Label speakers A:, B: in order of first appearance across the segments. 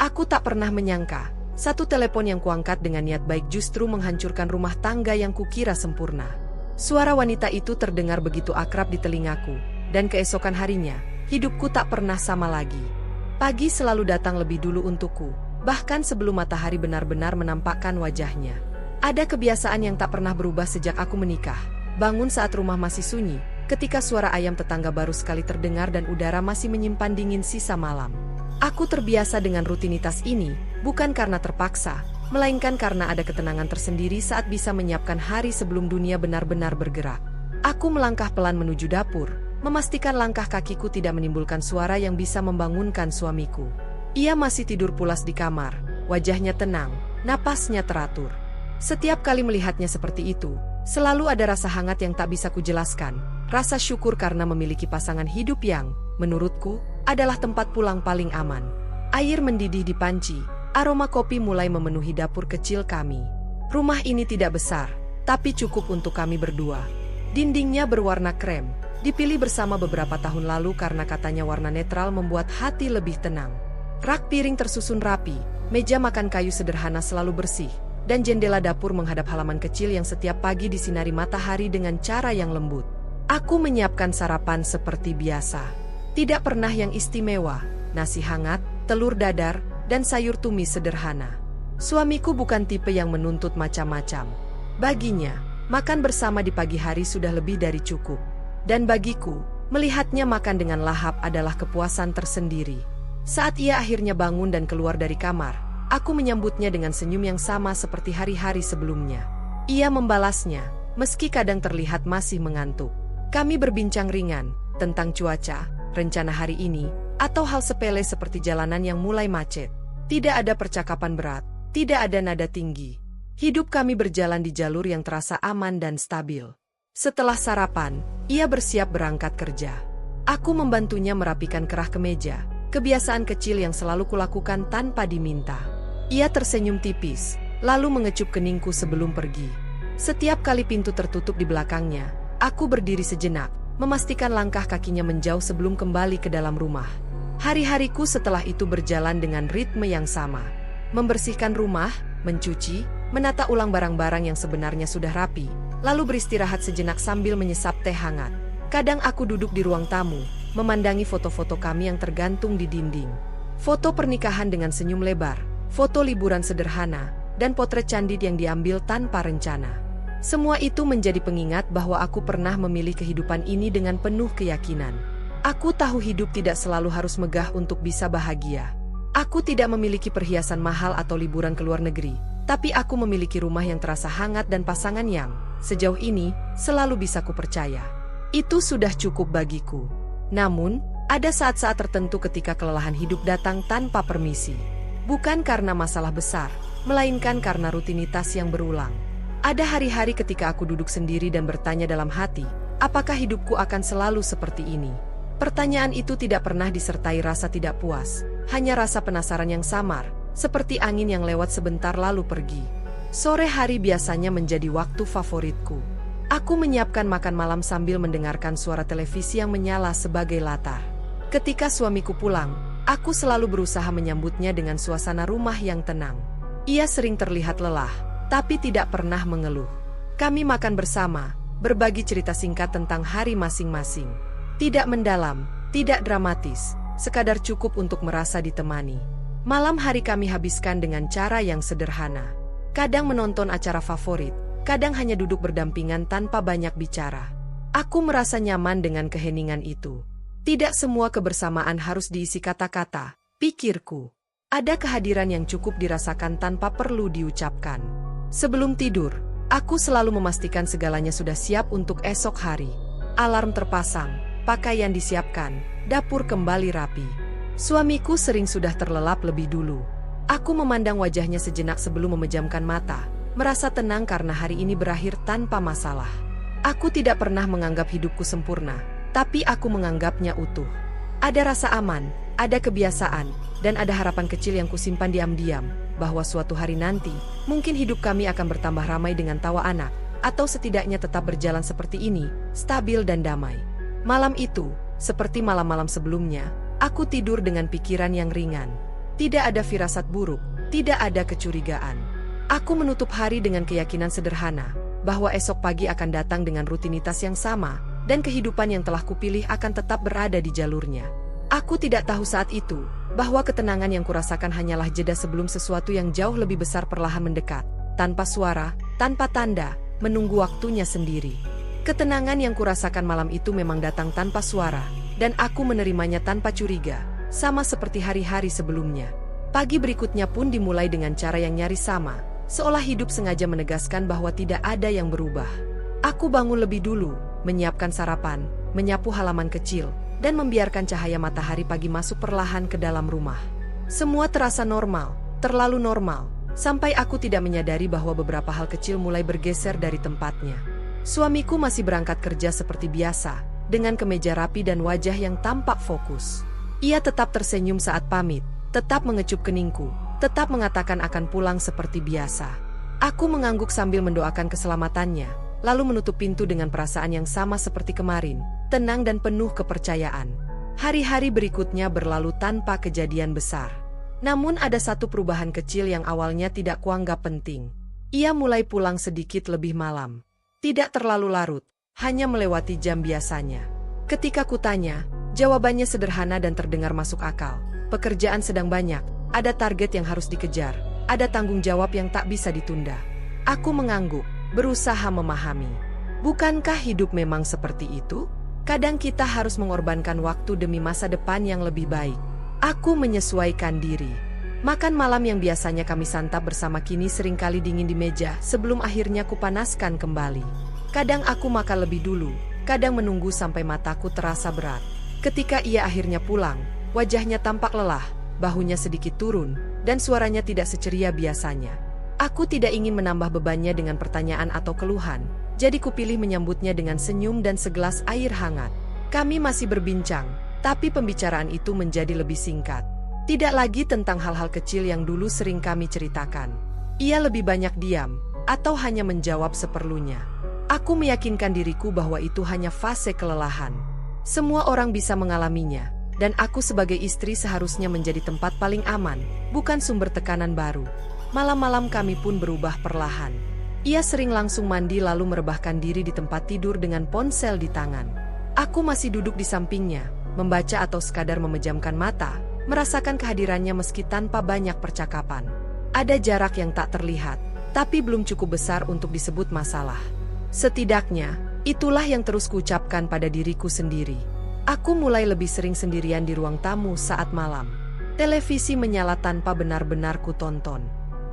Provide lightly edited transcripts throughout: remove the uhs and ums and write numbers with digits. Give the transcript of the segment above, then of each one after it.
A: Aku tak pernah menyangka, satu telepon yang kuangkat dengan niat baik justru menghancurkan rumah tangga yang kukira sempurna. Suara wanita itu terdengar begitu akrab di telingaku, dan keesokan harinya, hidupku tak pernah sama lagi. Pagi selalu datang lebih dulu untukku, bahkan sebelum matahari benar-benar menampakkan wajahnya. Ada kebiasaan yang tak pernah berubah sejak aku menikah. Bangun saat rumah masih sunyi, ketika suara ayam tetangga baru sekali terdengar dan udara masih menyimpan dingin sisa malam. Aku terbiasa dengan rutinitas ini, bukan karena terpaksa, melainkan karena ada ketenangan tersendiri saat bisa menyiapkan hari sebelum dunia benar-benar bergerak. Aku melangkah pelan menuju dapur, memastikan langkah kakiku tidak menimbulkan suara yang bisa membangunkan suamiku. Ia masih tidur pulas di kamar, wajahnya tenang, napasnya teratur. Setiap kali melihatnya seperti itu, selalu ada rasa hangat yang tak bisa kujelaskan, rasa syukur karena memiliki pasangan hidup yang, menurutku, adalah tempat pulang paling aman. Air mendidih di panci, aroma kopi mulai memenuhi dapur kecil kami. Rumah ini tidak besar, tapi cukup untuk kami berdua. Dindingnya berwarna krem, dipilih bersama beberapa tahun lalu karena katanya warna netral membuat hati lebih tenang. Rak piring tersusun rapi, meja makan kayu sederhana selalu bersih, dan jendela dapur menghadap halaman kecil yang setiap pagi disinari matahari dengan cara yang lembut. Aku menyiapkan sarapan seperti biasa. Tidak pernah yang istimewa, nasi hangat, telur dadar, dan sayur tumis sederhana. Suamiku bukan tipe yang menuntut macam-macam. Baginya, makan bersama di pagi hari sudah lebih dari cukup. Dan bagiku, melihatnya makan dengan lahap adalah kepuasan tersendiri. Saat ia akhirnya bangun dan keluar dari kamar, aku menyambutnya dengan senyum yang sama seperti hari-hari sebelumnya. Ia membalasnya, meski kadang terlihat masih mengantuk. Kami berbincang ringan, tentang cuaca, rencana hari ini, atau hal sepele seperti jalanan yang mulai macet. Tidak ada percakapan berat, tidak ada nada tinggi. Hidup kami berjalan di jalur yang terasa aman dan stabil. Setelah sarapan, ia bersiap berangkat kerja. Aku membantunya merapikan kerah kemeja, kebiasaan kecil yang selalu kulakukan tanpa diminta. Ia tersenyum tipis, lalu mengecup keningku sebelum pergi. Setiap kali pintu tertutup di belakangnya, aku berdiri sejenak, memastikan langkah kakinya menjauh sebelum kembali ke dalam rumah. Hari-hariku setelah itu berjalan dengan ritme yang sama. Membersihkan rumah, mencuci, menata ulang barang-barang yang sebenarnya sudah rapi, lalu beristirahat sejenak sambil menyesap teh hangat. Kadang aku duduk di ruang tamu, memandangi foto-foto kami yang tergantung di dinding. Foto pernikahan dengan senyum lebar, foto liburan sederhana, dan potret candid yang diambil tanpa rencana. Semua itu menjadi pengingat bahwa aku pernah memilih kehidupan ini dengan penuh keyakinan. Aku tahu hidup tidak selalu harus megah untuk bisa bahagia. Aku tidak memiliki perhiasan mahal atau liburan ke luar negeri, tapi aku memiliki rumah yang terasa hangat dan pasangan yang, sejauh ini, selalu bisa kupercaya. Itu sudah cukup bagiku. Namun, ada saat-saat tertentu ketika kelelahan hidup datang tanpa permisi. Bukan karena masalah besar, melainkan karena rutinitas yang berulang. Ada hari-hari ketika aku duduk sendiri dan bertanya dalam hati, apakah hidupku akan selalu seperti ini? Pertanyaan itu tidak pernah disertai rasa tidak puas, hanya rasa penasaran yang samar, seperti angin yang lewat sebentar lalu pergi. Sore hari biasanya menjadi waktu favoritku. Aku menyiapkan makan malam sambil mendengarkan suara televisi yang menyala sebagai latar. Ketika suamiku pulang, aku selalu berusaha menyambutnya dengan suasana rumah yang tenang. Ia sering terlihat lelah, tapi tidak pernah mengeluh. Kami makan bersama, berbagi cerita singkat tentang hari masing-masing. Tidak mendalam, tidak dramatis, sekadar cukup untuk merasa ditemani. Malam hari kami habiskan dengan cara yang sederhana. Kadang menonton acara favorit, kadang hanya duduk berdampingan tanpa banyak bicara. Aku merasa nyaman dengan keheningan itu. Tidak semua kebersamaan harus diisi kata-kata, pikirku. Ada kehadiran yang cukup dirasakan tanpa perlu diucapkan. Sebelum tidur, aku selalu memastikan segalanya sudah siap untuk esok hari. Alarm terpasang, pakaian disiapkan, dapur kembali rapi. Suamiku sering sudah terlelap lebih dulu. Aku memandang wajahnya sejenak sebelum memejamkan mata, merasa tenang karena hari ini berakhir tanpa masalah. Aku tidak pernah menganggap hidupku sempurna, tapi aku menganggapnya utuh. Ada rasa aman, ada kebiasaan, dan ada harapan kecil yang kusimpan diam-diam, bahwa suatu hari nanti, mungkin hidup kami akan bertambah ramai dengan tawa anak, atau setidaknya tetap berjalan seperti ini, stabil dan damai. Malam itu, seperti malam-malam sebelumnya, aku tidur dengan pikiran yang ringan. Tidak ada firasat buruk, tidak ada kecurigaan. Aku menutup hari dengan keyakinan sederhana, bahwa esok pagi akan datang dengan rutinitas yang sama, dan kehidupan yang telah kupilih akan tetap berada di jalurnya. Aku tidak tahu saat itu, bahwa ketenangan yang kurasakan hanyalah jeda sebelum sesuatu yang jauh lebih besar perlahan mendekat, tanpa suara, tanpa tanda, menunggu waktunya sendiri. Ketenangan yang kurasakan malam itu memang datang tanpa suara, dan aku menerimanya tanpa curiga, sama seperti hari-hari sebelumnya. Pagi berikutnya pun dimulai dengan cara yang nyaris sama, seolah hidup sengaja menegaskan bahwa tidak ada yang berubah. Aku bangun lebih dulu, menyiapkan sarapan, menyapu halaman kecil, dan membiarkan cahaya matahari pagi masuk perlahan ke dalam rumah. Semua terasa normal, terlalu normal, sampai aku tidak menyadari bahwa beberapa hal kecil mulai bergeser dari tempatnya. Suamiku masih berangkat kerja seperti biasa, dengan kemeja rapi dan wajah yang tampak fokus. Ia tetap tersenyum saat pamit, tetap mengecup keningku, tetap mengatakan akan pulang seperti biasa. Aku mengangguk sambil mendoakan keselamatannya, lalu menutup pintu dengan perasaan yang sama seperti kemarin, tenang dan penuh kepercayaan. Hari-hari berikutnya berlalu tanpa kejadian besar. Namun ada satu perubahan kecil yang awalnya tidak kuanggap penting. Ia mulai pulang sedikit lebih malam. Tidak terlalu larut, hanya melewati jam biasanya. Ketika kutanya, jawabannya sederhana dan terdengar masuk akal. Pekerjaan sedang banyak, ada target yang harus dikejar, ada tanggung jawab yang tak bisa ditunda. Aku mengangguk, berusaha memahami. Bukankah hidup memang seperti itu? Kadang kita harus mengorbankan waktu demi masa depan yang lebih baik. Aku menyesuaikan diri. Makan malam yang biasanya kami santap bersama kini seringkali dingin di meja sebelum akhirnya kupanaskan kembali. Kadang aku makan lebih dulu, kadang menunggu sampai mataku terasa berat. Ketika ia akhirnya pulang, wajahnya tampak lelah, bahunya sedikit turun, dan suaranya tidak seceria biasanya. Aku tidak ingin menambah bebannya dengan pertanyaan atau keluhan, jadi kupilih menyambutnya dengan senyum dan segelas air hangat. Kami masih berbincang, tapi pembicaraan itu menjadi lebih singkat. Tidak lagi tentang hal-hal kecil yang dulu sering kami ceritakan. Ia lebih banyak diam, atau hanya menjawab seperlunya. Aku meyakinkan diriku bahwa itu hanya fase kelelahan. Semua orang bisa mengalaminya, dan aku sebagai istri seharusnya menjadi tempat paling aman, bukan sumber tekanan baru. Malam-malam kami pun berubah perlahan. Ia sering langsung mandi lalu merebahkan diri di tempat tidur dengan ponsel di tangan. Aku masih duduk di sampingnya, membaca atau sekadar memejamkan mata, merasakan kehadirannya meski tanpa banyak percakapan. Ada jarak yang tak terlihat, tapi belum cukup besar untuk disebut masalah. Setidaknya, itulah yang terus kuucapkan pada diriku sendiri. Aku mulai lebih sering sendirian di ruang tamu saat malam. Televisi menyala tanpa benar-benar kutonton.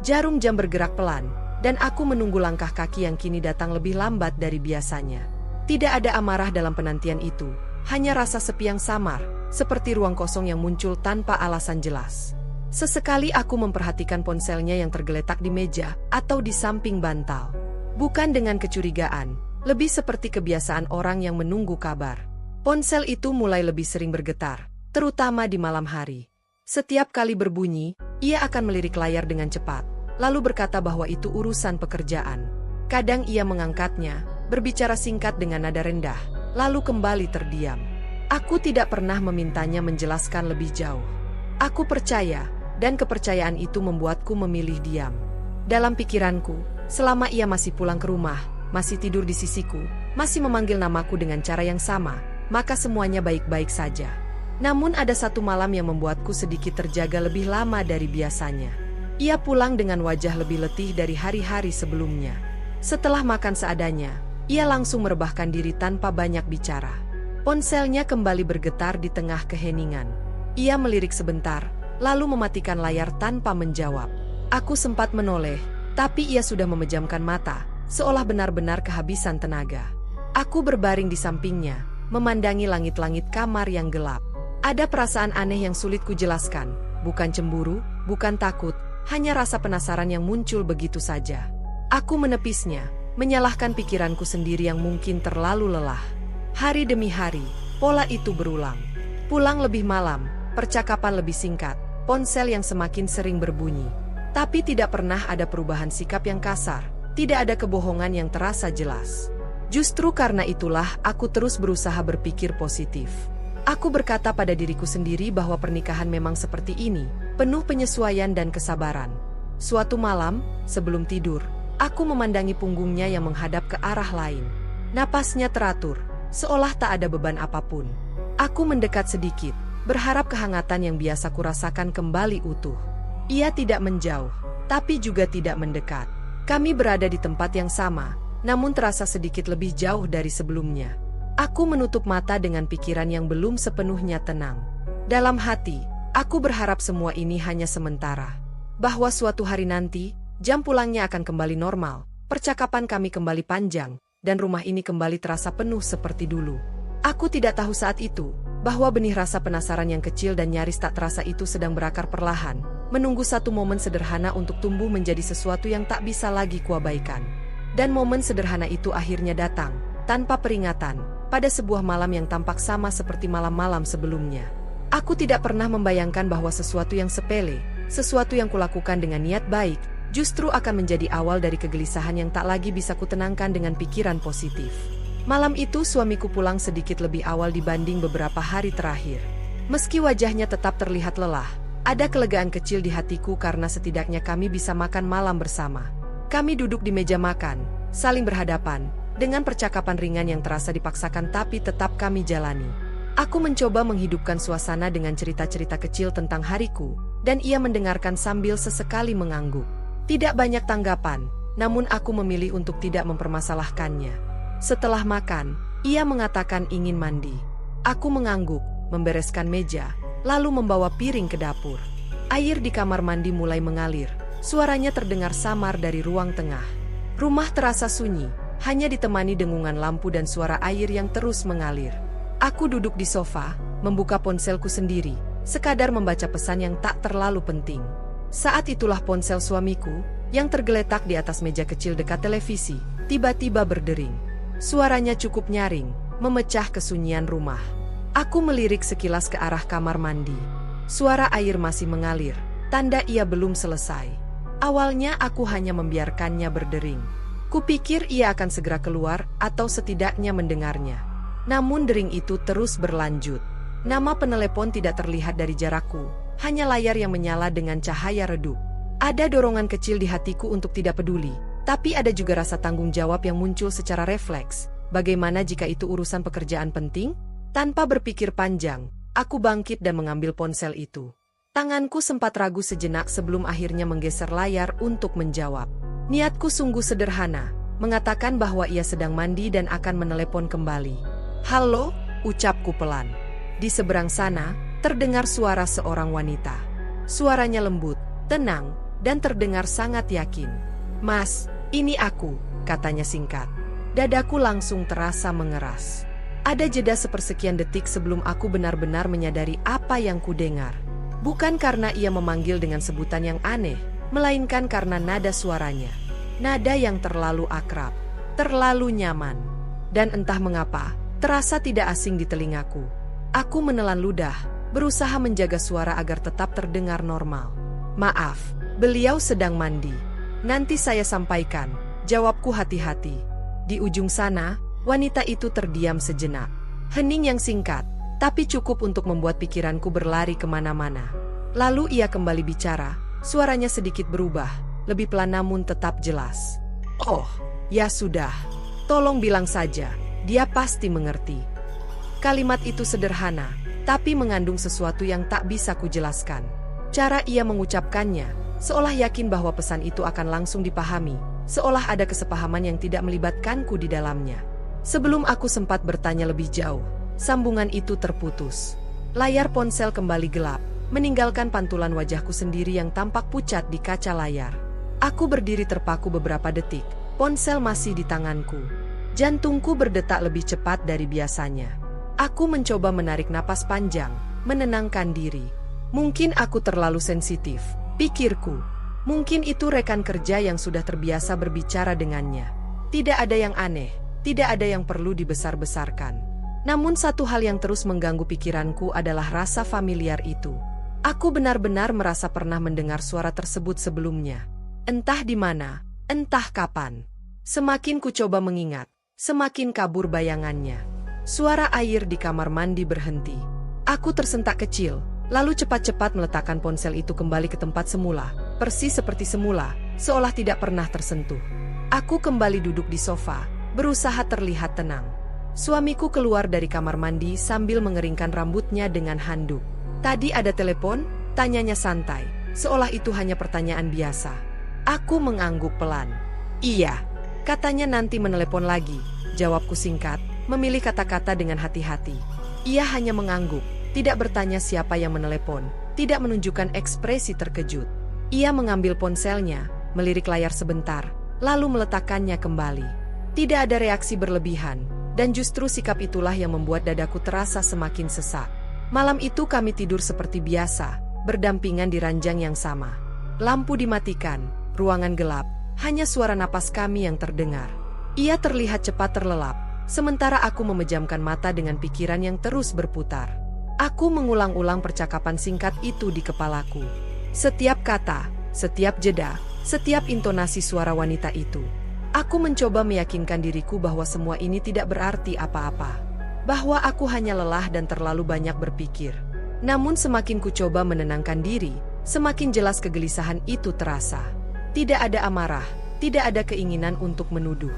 A: Jarum jam bergerak pelan, dan aku menunggu langkah kaki yang kini datang lebih lambat dari biasanya. Tidak ada amarah dalam penantian itu, hanya rasa sepi yang samar, seperti ruang kosong yang muncul tanpa alasan jelas. Sesekali aku memperhatikan ponselnya yang tergeletak di meja atau di samping bantal. Bukan dengan kecurigaan, lebih seperti kebiasaan orang yang menunggu kabar. Ponsel itu mulai lebih sering bergetar, terutama di malam hari. Setiap kali berbunyi, ia akan melirik layar dengan cepat, lalu berkata bahwa itu urusan pekerjaan. Kadang ia mengangkatnya, berbicara singkat dengan nada rendah, lalu kembali terdiam. Aku tidak pernah memintanya menjelaskan lebih jauh. Aku percaya, dan kepercayaan itu membuatku memilih diam. Dalam pikiranku, selama ia masih pulang ke rumah, masih tidur di sisiku, masih memanggil namaku dengan cara yang sama, maka semuanya baik-baik saja. Namun ada satu malam yang membuatku sedikit terjaga lebih lama dari biasanya. Ia pulang dengan wajah lebih letih dari hari-hari sebelumnya. Setelah makan seadanya, ia langsung merebahkan diri tanpa banyak bicara. Ponselnya kembali bergetar di tengah keheningan. Ia melirik sebentar, lalu mematikan layar tanpa menjawab. Aku sempat menoleh, tapi ia sudah memejamkan mata, seolah benar-benar kehabisan tenaga. Aku berbaring di sampingnya, memandangi langit-langit kamar yang gelap. Ada perasaan aneh yang sulit kujelaskan, bukan cemburu, bukan takut, hanya rasa penasaran yang muncul begitu saja. Aku menepisnya, menyalahkan pikiranku sendiri yang mungkin terlalu lelah. Hari demi hari, pola itu berulang. Pulang lebih malam, percakapan lebih singkat, ponsel yang semakin sering berbunyi. Tapi tidak pernah ada perubahan sikap yang kasar, tidak ada kebohongan yang terasa jelas. Justru karena itulah aku terus berusaha berpikir positif. Aku berkata pada diriku sendiri bahwa pernikahan memang seperti ini, penuh penyesuaian dan kesabaran. Suatu malam, sebelum tidur, aku memandangi punggungnya yang menghadap ke arah lain. Napasnya teratur, seolah tak ada beban apapun. Aku mendekat sedikit, berharap kehangatan yang biasa kurasakan kembali utuh. Ia tidak menjauh, tapi juga tidak mendekat. Kami berada di tempat yang sama, namun terasa sedikit lebih jauh dari sebelumnya. Aku menutup mata dengan pikiran yang belum sepenuhnya tenang. Dalam hati, aku berharap semua ini hanya sementara. Bahwa suatu hari nanti, jam pulangnya akan kembali normal, percakapan kami kembali panjang, dan rumah ini kembali terasa penuh seperti dulu. Aku tidak tahu saat itu, bahwa benih rasa penasaran yang kecil dan nyaris tak terasa itu sedang berakar perlahan, menunggu satu momen sederhana untuk tumbuh menjadi sesuatu yang tak bisa lagi kuabaikan. Dan momen sederhana itu akhirnya datang, tanpa peringatan, pada sebuah malam yang tampak sama seperti malam-malam sebelumnya. Aku tidak pernah membayangkan bahwa sesuatu yang sepele, sesuatu yang kulakukan dengan niat baik, justru akan menjadi awal dari kegelisahan yang tak lagi bisa kutenangkan dengan pikiran positif. Malam itu suamiku pulang sedikit lebih awal dibanding beberapa hari terakhir. Meski wajahnya tetap terlihat lelah, ada kelegaan kecil di hatiku karena setidaknya kami bisa makan malam bersama. Kami duduk di meja makan, saling berhadapan, dengan percakapan ringan yang terasa dipaksakan tapi tetap kami jalani. Aku mencoba menghidupkan suasana dengan cerita-cerita kecil tentang hariku, dan ia mendengarkan sambil sesekali mengangguk. Tidak banyak tanggapan, namun aku memilih untuk tidak mempermasalahkannya. Setelah makan, ia mengatakan ingin mandi. Aku mengangguk, membereskan meja, lalu membawa piring ke dapur. Air di kamar mandi mulai mengalir, suaranya terdengar samar dari ruang tengah. Rumah terasa sunyi, hanya ditemani dengungan lampu dan suara air yang terus mengalir. Aku duduk di sofa, membuka ponselku sendiri, sekadar membaca pesan yang tak terlalu penting. Saat itulah ponsel suamiku, yang tergeletak di atas meja kecil dekat televisi, tiba-tiba berdering. Suaranya cukup nyaring, memecah kesunyian rumah. Aku melirik sekilas ke arah kamar mandi. Suara air masih mengalir, tanda ia belum selesai. Awalnya aku hanya membiarkannya berdering. Kupikir ia akan segera keluar atau setidaknya mendengarnya. Namun dering itu terus berlanjut. Nama penelepon tidak terlihat dari jarakku, hanya layar yang menyala dengan cahaya redup. Ada dorongan kecil di hatiku untuk tidak peduli, tapi ada juga rasa tanggung jawab yang muncul secara refleks. Bagaimana jika itu urusan pekerjaan penting? Tanpa berpikir panjang, aku bangkit dan mengambil ponsel itu. Tanganku sempat ragu sejenak sebelum akhirnya menggeser layar untuk menjawab. Niatku sungguh sederhana, mengatakan bahwa ia sedang mandi dan akan menelepon kembali. "Halo," ucapku pelan. Di seberang sana, terdengar suara seorang wanita. Suaranya lembut, tenang, dan terdengar sangat yakin. "Mas, ini aku," katanya singkat. Dadaku langsung terasa mengeras. Ada jeda sepersekian detik sebelum aku benar-benar menyadari apa yang kudengar. Bukan karena ia memanggil dengan sebutan yang aneh, melainkan karena nada suaranya. Nada yang terlalu akrab, terlalu nyaman. Dan entah mengapa, terasa tidak asing di telingaku. Aku menelan ludah, berusaha menjaga suara agar tetap terdengar normal. "Maaf, beliau sedang mandi. Nanti saya sampaikan," jawabku hati-hati. Di ujung sana, wanita itu terdiam sejenak. Hening yang singkat, tapi cukup untuk membuat pikiranku berlari kemana-mana. Lalu ia kembali bicara, suaranya sedikit berubah, lebih pelan namun tetap jelas. "Oh, ya sudah. Tolong bilang saja, dia pasti mengerti." Kalimat itu sederhana, tapi mengandung sesuatu yang tak bisa kujelaskan. Cara ia mengucapkannya, seolah yakin bahwa pesan itu akan langsung dipahami, seolah ada kesepahaman yang tidak melibatkanku di dalamnya. Sebelum aku sempat bertanya lebih jauh, sambungan itu terputus. Layar ponsel kembali gelap, meninggalkan pantulan wajahku sendiri yang tampak pucat di kaca layar. Aku berdiri terpaku beberapa detik, ponsel masih di tanganku. Jantungku berdetak lebih cepat dari biasanya. Aku mencoba menarik napas panjang, menenangkan diri. Mungkin aku terlalu sensitif, pikirku. Mungkin itu rekan kerja yang sudah terbiasa berbicara dengannya. Tidak ada yang aneh, tidak ada yang perlu dibesar-besarkan. Namun satu hal yang terus mengganggu pikiranku adalah rasa familiar itu. Aku benar-benar merasa pernah mendengar suara tersebut sebelumnya. Entah di mana, entah kapan. Semakin ku coba mengingat, semakin kabur bayangannya. Suara air di kamar mandi berhenti. Aku tersentak kecil, lalu cepat-cepat meletakkan ponsel itu kembali ke tempat semula, persis seperti semula, seolah tidak pernah tersentuh. Aku kembali duduk di sofa, berusaha terlihat tenang. Suamiku keluar dari kamar mandi sambil mengeringkan rambutnya dengan handuk. "Tadi ada telepon?" tanyanya santai, seolah itu hanya pertanyaan biasa. Aku mengangguk pelan. "Iya," katanya, "nanti menelepon lagi," jawabku singkat, memilih kata-kata dengan hati-hati. Ia hanya mengangguk, tidak bertanya siapa yang menelepon, tidak menunjukkan ekspresi terkejut. Ia mengambil ponselnya, melirik layar sebentar, lalu meletakkannya kembali. Tidak ada reaksi berlebihan, dan justru sikap itulah yang membuat dadaku terasa semakin sesak. Malam itu kami tidur seperti biasa, berdampingan di ranjang yang sama. Lampu dimatikan, ruangan gelap, hanya suara napas kami yang terdengar. Ia terlihat cepat terlelap, sementara aku memejamkan mata dengan pikiran yang terus berputar. Aku mengulang-ulang percakapan singkat itu di kepalaku. Setiap kata, setiap jeda, setiap intonasi suara wanita itu. Aku mencoba meyakinkan diriku bahwa semua ini tidak berarti apa-apa. Bahwa aku hanya lelah dan terlalu banyak berpikir. Namun semakin ku coba menenangkan diri, semakin jelas kegelisahan itu terasa. Tidak ada amarah, tidak ada keinginan untuk menuduh.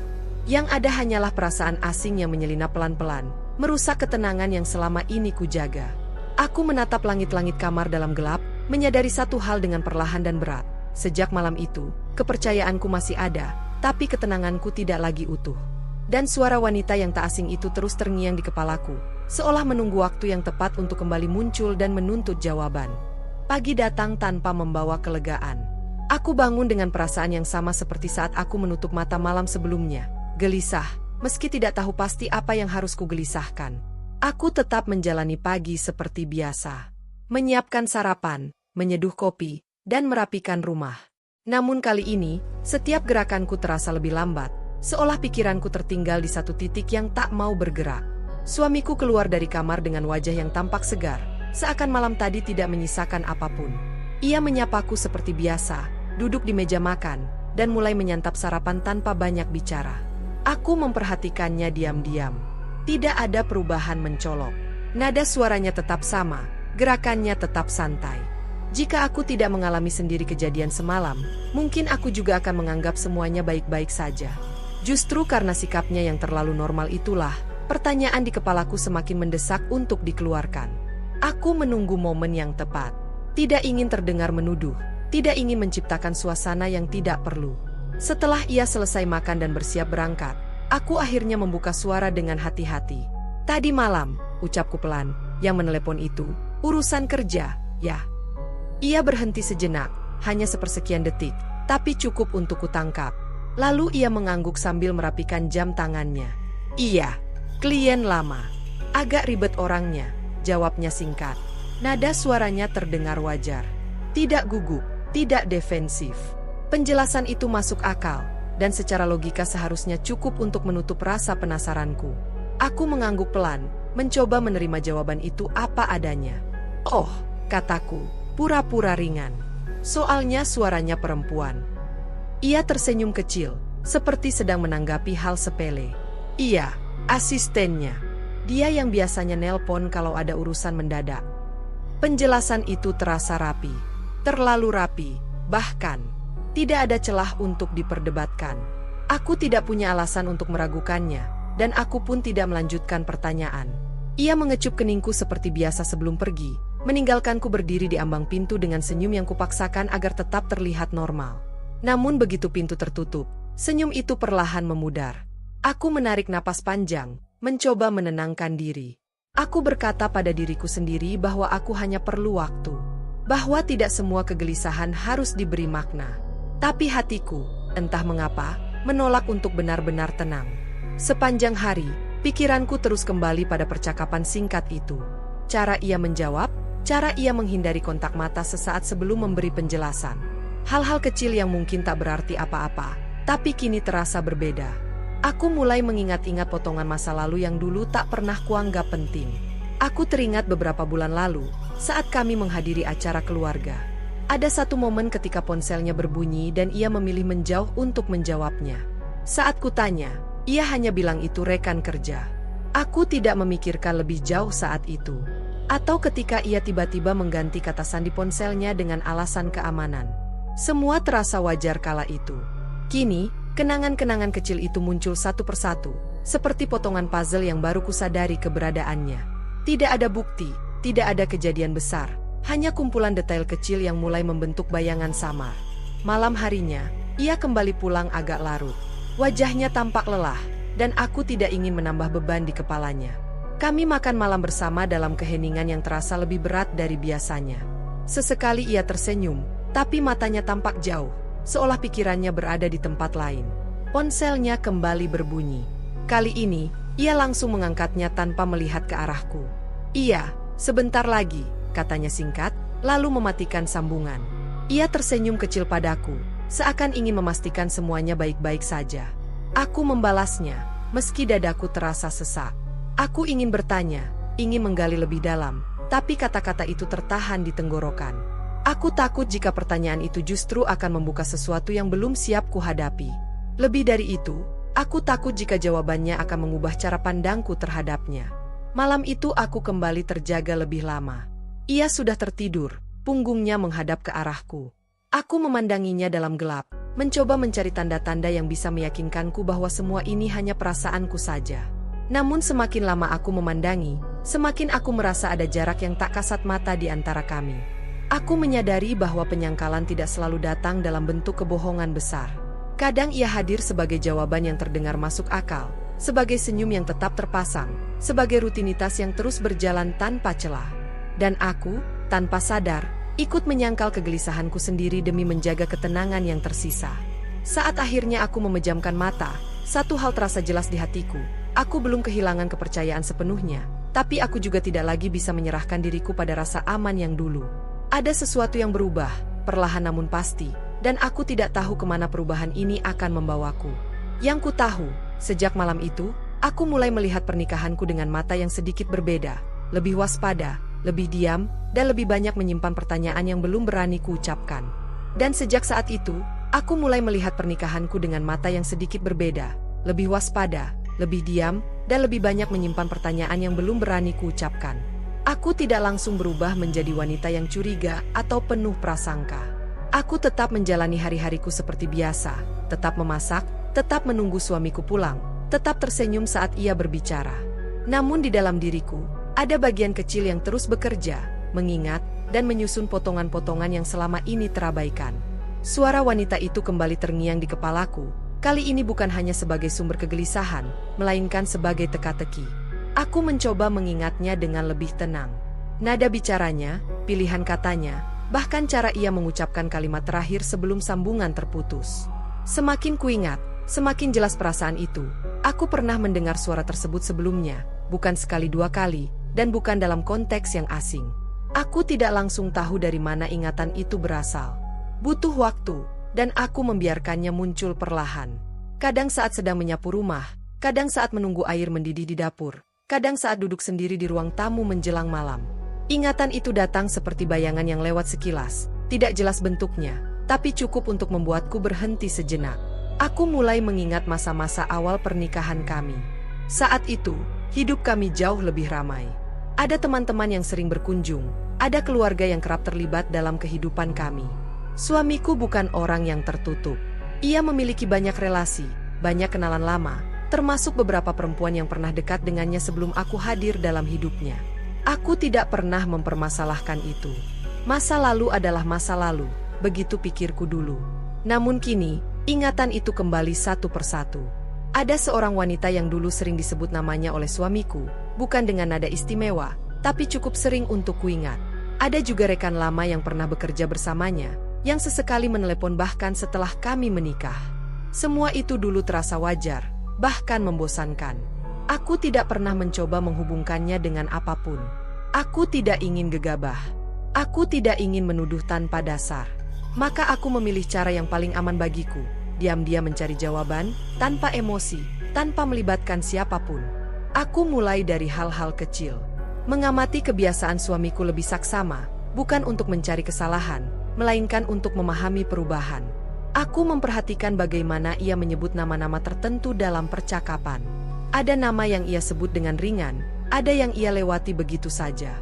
A: Yang ada hanyalah perasaan asing yang menyelinap pelan-pelan, merusak ketenangan yang selama ini kujaga. Aku menatap langit-langit kamar dalam gelap, menyadari satu hal dengan perlahan dan berat. Sejak malam itu, kepercayaanku masih ada, tapi ketenanganku tidak lagi utuh. Dan suara wanita yang tak asing itu terus terngiang di kepalaku, seolah menunggu waktu yang tepat untuk kembali muncul dan menuntut jawaban. Pagi datang tanpa membawa kelegaan. Aku bangun dengan perasaan yang sama seperti saat aku menutup mata malam sebelumnya. Gelisah, meski tidak tahu pasti apa yang harus kugelisahkan. Aku tetap menjalani pagi seperti biasa. Menyiapkan sarapan, menyeduh kopi, dan merapikan rumah. Namun kali ini, setiap gerakanku terasa lebih lambat, seolah pikiranku tertinggal di satu titik yang tak mau bergerak. Suamiku keluar dari kamar dengan wajah yang tampak segar, seakan malam tadi tidak menyisakan apapun. Ia menyapaku seperti biasa, duduk di meja makan, dan mulai menyantap sarapan tanpa banyak bicara. Aku memperhatikannya diam-diam. Tidak ada perubahan mencolok. Nada suaranya tetap sama, gerakannya tetap santai. Jika aku tidak mengalami sendiri kejadian semalam, mungkin aku juga akan menganggap semuanya baik-baik saja. Justru karena sikapnya yang terlalu normal itulah, pertanyaan di kepalaku semakin mendesak untuk dikeluarkan. Aku menunggu momen yang tepat. Tidak ingin terdengar menuduh, tidak ingin menciptakan suasana yang tidak perlu. Setelah ia selesai makan dan bersiap berangkat, aku akhirnya membuka suara dengan hati-hati. "Tadi malam," ucapku pelan, "yang menelepon itu, urusan kerja, ya?" Ia berhenti sejenak, hanya sepersekian detik, tapi cukup untuk kutangkap. Lalu ia mengangguk sambil merapikan jam tangannya. "Iya, klien lama. Agak ribet orangnya," jawabnya singkat. Nada suaranya terdengar wajar. Tidak gugup, tidak defensif. Penjelasan itu masuk akal, dan secara logika seharusnya cukup untuk menutup rasa penasaranku. Aku mengangguk pelan, mencoba menerima jawaban itu apa adanya. "Oh," kataku, pura-pura ringan. Soalnya suaranya perempuan. Ia tersenyum kecil, seperti sedang menanggapi hal sepele. "Iya, asistennya. Dia yang biasanya nelpon kalau ada urusan mendadak." Penjelasan itu terasa rapi. Terlalu rapi, bahkan tidak ada celah untuk diperdebatkan. Aku tidak punya alasan untuk meragukannya, dan aku pun tidak melanjutkan pertanyaan. Ia mengecup keningku seperti biasa sebelum pergi, meninggalkanku berdiri di ambang pintu dengan senyum yang kupaksakan agar tetap terlihat normal. Namun begitu pintu tertutup, senyum itu perlahan memudar. Aku menarik napas panjang, mencoba menenangkan diri. Aku berkata pada diriku sendiri bahwa aku hanya perlu waktu. Bahwa tidak semua kegelisahan harus diberi makna. Tapi hatiku, entah mengapa, menolak untuk benar-benar tenang. Sepanjang hari, pikiranku terus kembali pada percakapan singkat itu. Cara ia menjawab, cara ia menghindari kontak mata sesaat sebelum memberi penjelasan. Hal-hal kecil yang mungkin tak berarti apa-apa, tapi kini terasa berbeda. Aku mulai mengingat-ingat potongan masa lalu yang dulu tak pernah kuanggap penting. Aku teringat beberapa bulan lalu, saat kami menghadiri acara keluarga. Ada satu momen ketika ponselnya berbunyi dan ia memilih menjauh untuk menjawabnya. Saat kutanya, ia hanya bilang itu rekan kerja. Aku tidak memikirkan lebih jauh saat itu. Atau ketika ia tiba-tiba mengganti kata sandi ponselnya dengan alasan keamanan. Semua terasa wajar kala itu. Kini, kenangan-kenangan kecil itu muncul satu persatu, seperti potongan puzzle yang baru kusadari keberadaannya. Tidak ada bukti, tidak ada kejadian besar, hanya kumpulan detail kecil yang mulai membentuk bayangan samar. Malam harinya, ia kembali pulang agak larut. Wajahnya tampak lelah, dan aku tidak ingin menambah beban di kepalanya. Kami makan malam bersama dalam keheningan yang terasa lebih berat dari biasanya. Sesekali ia tersenyum, tapi matanya tampak jauh, seolah pikirannya berada di tempat lain. Ponselnya kembali berbunyi. Kali ini, ia langsung mengangkatnya tanpa melihat ke arahku. "Iya, sebentar lagi," katanya singkat, lalu mematikan sambungan. Ia tersenyum kecil padaku, seakan ingin memastikan semuanya baik-baik saja. Aku membalasnya, meski dadaku terasa sesak. Aku ingin bertanya, ingin menggali lebih dalam, tapi kata-kata itu tertahan di tenggorokan. Aku takut jika pertanyaan itu justru akan membuka sesuatu yang belum siap kuhadapi. Lebih dari itu, aku takut jika jawabannya akan mengubah cara pandangku terhadapnya. Malam itu aku kembali terjaga lebih lama. Ia sudah tertidur, punggungnya menghadap ke arahku. Aku memandanginya dalam gelap, mencoba mencari tanda-tanda yang bisa meyakinkanku bahwa semua ini hanya perasaanku saja. Namun semakin lama aku memandangi, semakin aku merasa ada jarak yang tak kasat mata di antara kami. Aku menyadari bahwa penyangkalan tidak selalu datang dalam bentuk kebohongan besar. Kadang ia hadir sebagai jawaban yang terdengar masuk akal, sebagai senyum yang tetap terpasang, sebagai rutinitas yang terus berjalan tanpa celah. Dan aku, tanpa sadar, ikut menyangkal kegelisahanku sendiri demi menjaga ketenangan yang tersisa. Saat akhirnya aku memejamkan mata, satu hal terasa jelas di hatiku. Aku belum kehilangan kepercayaan sepenuhnya, tapi aku juga tidak lagi bisa menyerahkan diriku pada rasa aman yang dulu. Ada sesuatu yang berubah, perlahan namun pasti, dan aku tidak tahu kemana perubahan ini akan membawaku. Yang ku tahu, sejak malam itu, aku mulai melihat pernikahanku dengan mata yang sedikit berbeda, lebih waspada, lebih diam, dan lebih banyak menyimpan pertanyaan yang belum berani kuucapkan. Dan sejak saat itu, aku mulai melihat pernikahanku dengan mata yang sedikit berbeda, lebih waspada, lebih diam, dan lebih banyak menyimpan pertanyaan yang belum berani kuucapkan. Aku tidak langsung berubah menjadi wanita yang curiga atau penuh prasangka. Aku tetap menjalani hari-hariku seperti biasa, tetap memasak, tetap menunggu suamiku pulang, tetap tersenyum saat ia berbicara. Namun di dalam diriku, ada bagian kecil yang terus bekerja, mengingat, dan menyusun potongan-potongan yang selama ini terabaikan. Suara wanita itu kembali terngiang di kepalaku, kali ini bukan hanya sebagai sumber kegelisahan, melainkan sebagai teka-teki. Aku mencoba mengingatnya dengan lebih tenang. Nada bicaranya, pilihan katanya, bahkan cara ia mengucapkan kalimat terakhir sebelum sambungan terputus. Semakin kuingat, semakin jelas perasaan itu. Aku pernah mendengar suara tersebut sebelumnya, bukan sekali dua kali, dan bukan dalam konteks yang asing. Aku tidak langsung tahu dari mana ingatan itu berasal. Butuh waktu, dan aku membiarkannya muncul perlahan. Kadang saat sedang menyapu rumah, kadang saat menunggu air mendidih di dapur, kadang saat duduk sendiri di ruang tamu menjelang malam. Ingatan itu datang seperti bayangan yang lewat sekilas, tidak jelas bentuknya, tapi cukup untuk membuatku berhenti sejenak. Aku mulai mengingat masa-masa awal pernikahan kami. Saat itu, hidup kami jauh lebih ramai. Ada teman-teman yang sering berkunjung, ada keluarga yang kerap terlibat dalam kehidupan kami. Suamiku bukan orang yang tertutup. Ia memiliki banyak relasi, banyak kenalan lama, termasuk beberapa perempuan yang pernah dekat dengannya sebelum aku hadir dalam hidupnya. Aku tidak pernah mempermasalahkan itu. Masa lalu adalah masa lalu, begitu pikirku dulu. Namun kini, ingatan itu kembali satu persatu. Ada seorang wanita yang dulu sering disebut namanya oleh suamiku, bukan dengan nada istimewa, tapi cukup sering untuk kuingat. Ada juga rekan lama yang pernah bekerja bersamanya, yang sesekali menelepon bahkan setelah kami menikah. Semua itu dulu terasa wajar, bahkan membosankan. Aku tidak pernah mencoba menghubungkannya dengan apapun. Aku tidak ingin gegabah. Aku tidak ingin menuduh tanpa dasar. Maka aku memilih cara yang paling aman bagiku, diam-diam mencari jawaban, tanpa emosi, tanpa melibatkan siapapun. Aku mulai dari hal-hal kecil. Mengamati kebiasaan suamiku lebih saksama, bukan untuk mencari kesalahan, melainkan untuk memahami perubahan. Aku memperhatikan bagaimana ia menyebut nama-nama tertentu dalam percakapan. Ada nama yang ia sebut dengan ringan, ada yang ia lewati begitu saja.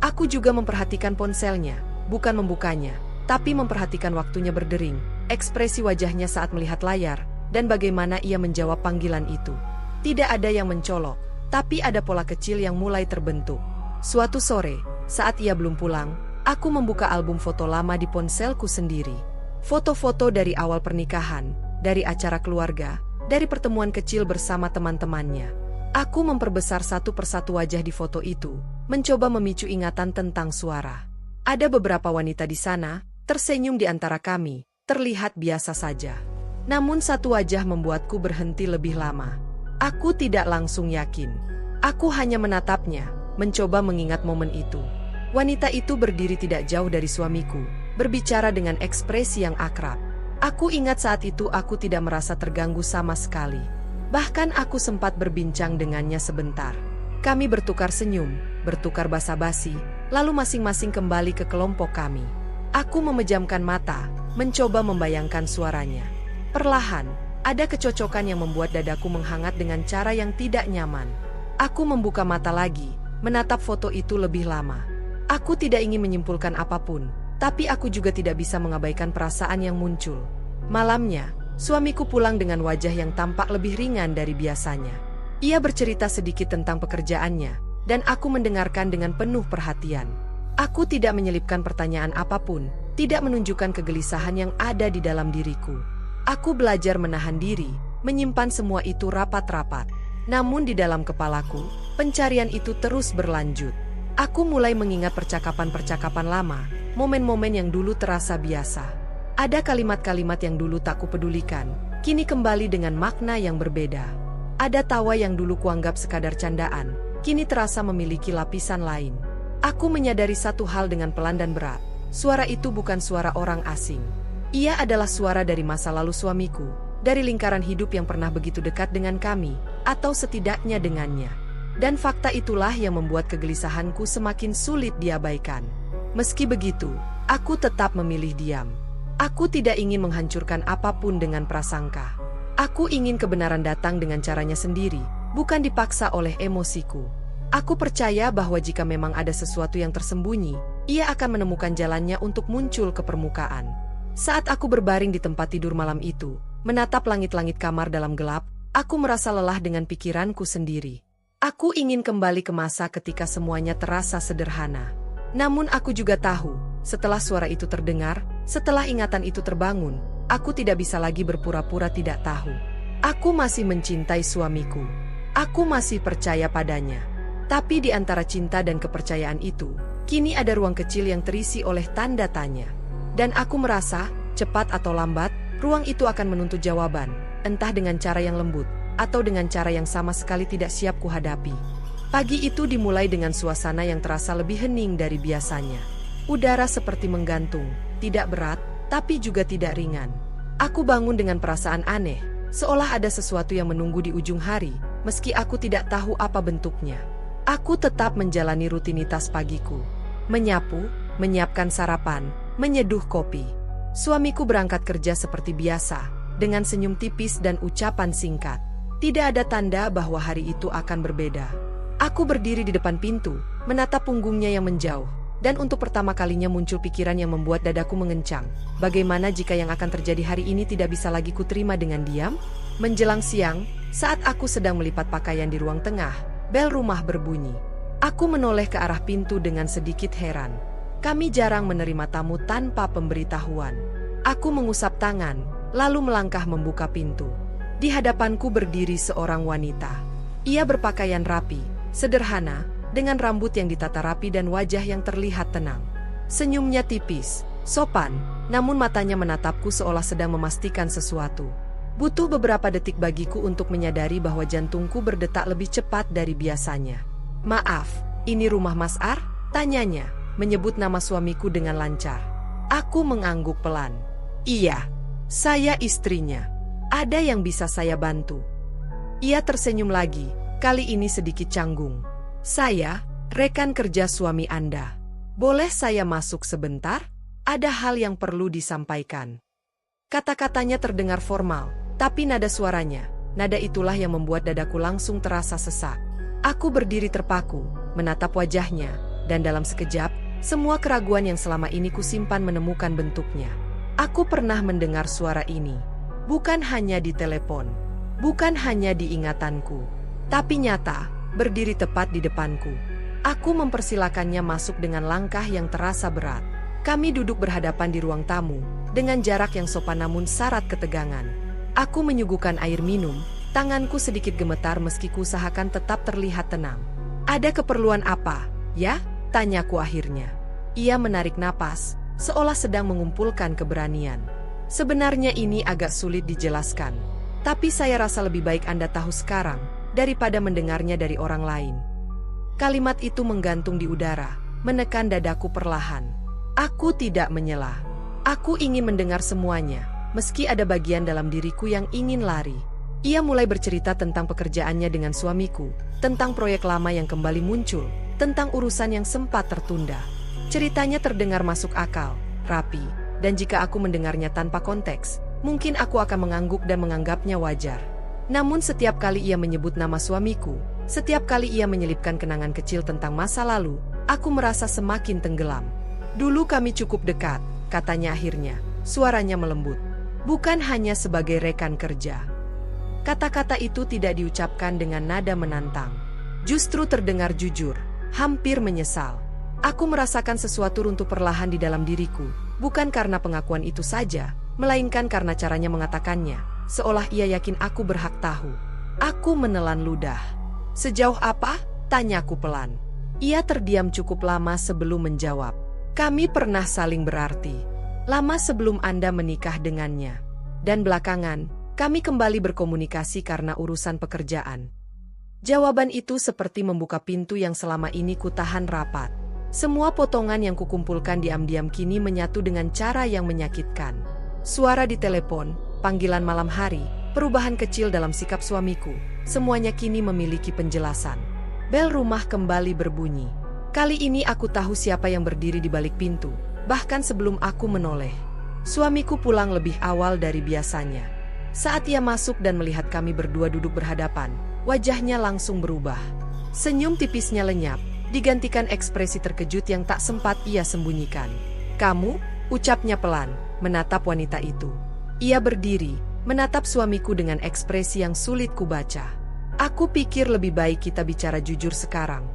A: Aku juga memperhatikan ponselnya, bukan membukanya, tapi memperhatikan waktunya berdering, ekspresi wajahnya saat melihat layar, dan bagaimana ia menjawab panggilan itu. Tidak ada yang mencolok, tapi ada pola kecil yang mulai terbentuk. Suatu sore, saat ia belum pulang, aku membuka album foto lama di ponselku sendiri. Foto-foto dari awal pernikahan, dari acara keluarga, dari pertemuan kecil bersama teman-temannya. Aku memperbesar satu persatu wajah di foto itu, mencoba memicu ingatan tentang Suara. Ada beberapa wanita di sana, tersenyum di antara kami, terlihat biasa saja. Namun satu wajah membuatku berhenti lebih lama. Aku tidak langsung yakin. Aku hanya menatapnya, mencoba mengingat momen itu. Wanita itu berdiri tidak jauh dari suamiku, berbicara dengan ekspresi yang akrab. Aku ingat saat itu aku tidak merasa terganggu sama sekali. Bahkan aku sempat berbincang dengannya sebentar. Kami bertukar senyum, bertukar basa-basi, lalu masing-masing kembali ke kelompok kami. Aku memejamkan mata, mencoba membayangkan suaranya. Perlahan, ada kecocokan yang membuat dadaku menghangat dengan cara yang tidak nyaman. Aku membuka mata lagi, menatap foto itu lebih lama. Aku tidak ingin menyimpulkan apapun, tapi aku juga tidak bisa mengabaikan perasaan yang muncul. Malamnya, suamiku pulang dengan wajah yang tampak lebih ringan dari biasanya. Ia bercerita sedikit tentang pekerjaannya, dan aku mendengarkan dengan penuh perhatian. Aku tidak menyelipkan pertanyaan apapun, tidak menunjukkan kegelisahan yang ada di dalam diriku. Aku belajar menahan diri, menyimpan semua itu rapat-rapat. Namun di dalam kepalaku, pencarian itu terus berlanjut. Aku mulai mengingat percakapan-percakapan lama, momen-momen yang dulu terasa biasa. Ada kalimat-kalimat yang dulu tak kupedulikan, kini kembali dengan makna yang berbeda. Ada tawa yang dulu kuanggap sekadar candaan, kini terasa memiliki lapisan lain. Aku menyadari satu hal dengan pelan dan berat. Suara itu bukan suara orang asing. Ia adalah suara dari masa lalu suamiku, dari lingkaran hidup yang pernah begitu dekat dengan kami, atau setidaknya dengannya. Dan fakta itulah yang membuat kegelisahanku semakin sulit diabaikan. Meski begitu, aku tetap memilih diam. Aku tidak ingin menghancurkan apapun dengan prasangka. Aku ingin kebenaran datang dengan caranya sendiri, bukan dipaksa oleh emosiku. Aku percaya bahwa jika memang ada sesuatu yang tersembunyi, ia akan menemukan jalannya untuk muncul ke permukaan. Saat aku berbaring di tempat tidur malam itu, menatap langit-langit kamar dalam gelap, aku merasa lelah dengan pikiranku sendiri. Aku ingin kembali ke masa ketika semuanya terasa sederhana. Namun aku juga tahu, setelah suara itu terdengar, setelah ingatan itu terbangun, aku tidak bisa lagi berpura-pura tidak tahu. Aku masih mencintai suamiku. Aku masih percaya padanya. Tapi di antara cinta dan kepercayaan itu, kini ada ruang kecil yang terisi oleh tanda tanya. Dan aku merasa, cepat atau lambat, ruang itu akan menuntut jawaban, entah dengan cara yang lembut, atau dengan cara yang sama sekali tidak siap kuhadapi. Pagi itu dimulai dengan suasana yang terasa lebih hening dari biasanya. Udara seperti menggantung, tidak berat, tapi juga tidak ringan. Aku bangun dengan perasaan aneh, seolah ada sesuatu yang menunggu di ujung hari, meski aku tidak tahu apa bentuknya. Aku tetap menjalani rutinitas pagiku. Menyapu, menyiapkan sarapan, menyeduh kopi. Suamiku berangkat kerja seperti biasa, dengan senyum tipis dan ucapan singkat. Tidak ada tanda bahwa hari itu akan berbeda. Aku berdiri di depan pintu, menatap punggungnya yang menjauh, dan untuk pertama kalinya muncul pikiran yang membuat dadaku mengencang. Bagaimana jika yang akan terjadi hari ini tidak bisa lagi kuterima dengan diam? Menjelang siang, saat aku sedang melipat pakaian di ruang tengah, bel rumah berbunyi. Aku menoleh ke arah pintu dengan sedikit heran. Kami jarang menerima tamu tanpa pemberitahuan. Aku mengusap tangan, lalu melangkah membuka pintu. Di hadapanku berdiri seorang wanita. Ia berpakaian rapi, sederhana, dengan rambut yang ditata rapi dan wajah yang terlihat tenang. Senyumnya tipis, sopan, namun matanya menatapku seolah sedang memastikan sesuatu. Butuh beberapa detik bagiku untuk menyadari bahwa jantungku berdetak lebih cepat dari biasanya. "Maaf, ini rumah Mas Ar?" tanyanya, menyebut nama suamiku dengan lancar. Aku mengangguk pelan. "Iya, saya istrinya. Ada yang bisa saya bantu?" Ia tersenyum lagi, kali ini sedikit canggung. "Saya, rekan kerja suami Anda. Boleh saya masuk sebentar? Ada hal yang perlu disampaikan." Kata-katanya terdengar formal, tapi nada suaranya, nada itulah yang membuat dadaku langsung terasa sesak. Aku berdiri terpaku, menatap wajahnya, dan dalam sekejap, semua keraguan yang selama ini kusimpan menemukan bentuknya. Aku pernah mendengar suara ini, bukan hanya di telepon, bukan hanya di ingatanku, tapi nyata, berdiri tepat di depanku. Aku mempersilakannya masuk dengan langkah yang terasa berat. Kami duduk berhadapan di ruang tamu, dengan jarak yang sopan namun syarat ketegangan. Aku menyuguhkan air minum, tanganku sedikit gemetar meski kuusahakan tetap terlihat tenang. "Ada keperluan apa, ya?" tanyaku akhirnya. Ia menarik napas, seolah sedang mengumpulkan keberanian. "Sebenarnya ini agak sulit dijelaskan, tapi saya rasa lebih baik Anda tahu sekarang, daripada mendengarnya dari orang lain." Kalimat itu menggantung di udara, menekan dadaku perlahan. Aku tidak menyela. Aku ingin mendengar semuanya, meski ada bagian dalam diriku yang ingin lari. Ia mulai bercerita tentang pekerjaannya dengan suamiku, tentang proyek lama yang kembali muncul, tentang urusan yang sempat tertunda. Ceritanya terdengar masuk akal, rapi, dan jika aku mendengarnya tanpa konteks, mungkin aku akan mengangguk dan menganggapnya wajar. Namun setiap kali ia menyebut nama suamiku, setiap kali ia menyelipkan kenangan kecil tentang masa lalu, aku merasa semakin tenggelam. "Dulu kami cukup dekat," katanya akhirnya, suaranya melembut. "Bukan hanya sebagai rekan kerja." Kata-kata itu tidak diucapkan dengan nada menantang. Justru terdengar jujur, hampir menyesal. Aku merasakan sesuatu runtuh perlahan di dalam diriku, bukan karena pengakuan itu saja, melainkan karena caranya mengatakannya, seolah ia yakin aku berhak tahu. Aku menelan ludah. "Sejauh apa?" tanyaku pelan. Ia terdiam cukup lama sebelum menjawab. "Kami pernah saling berarti. Lama sebelum Anda menikah dengannya. Dan belakangan, kami kembali berkomunikasi karena urusan pekerjaan." Jawaban itu seperti membuka pintu yang selama ini kutahan rapat. Semua potongan yang kukumpulkan diam-diam kini menyatu dengan cara yang menyakitkan. Suara di telepon, panggilan malam hari, perubahan kecil dalam sikap suamiku, semuanya kini memiliki penjelasan. Bel rumah kembali berbunyi. Kali ini aku tahu siapa yang berdiri di balik pintu, bahkan sebelum aku menoleh. Suamiku pulang lebih awal dari biasanya. Saat ia masuk dan melihat kami berdua duduk berhadapan, wajahnya langsung berubah. Senyum tipisnya lenyap, digantikan ekspresi terkejut yang tak sempat ia sembunyikan. "Kamu?" ucapnya pelan, menatap wanita itu. Ia berdiri, menatap suamiku dengan ekspresi yang sulit kubaca. "Aku pikir lebih baik kita bicara jujur sekarang."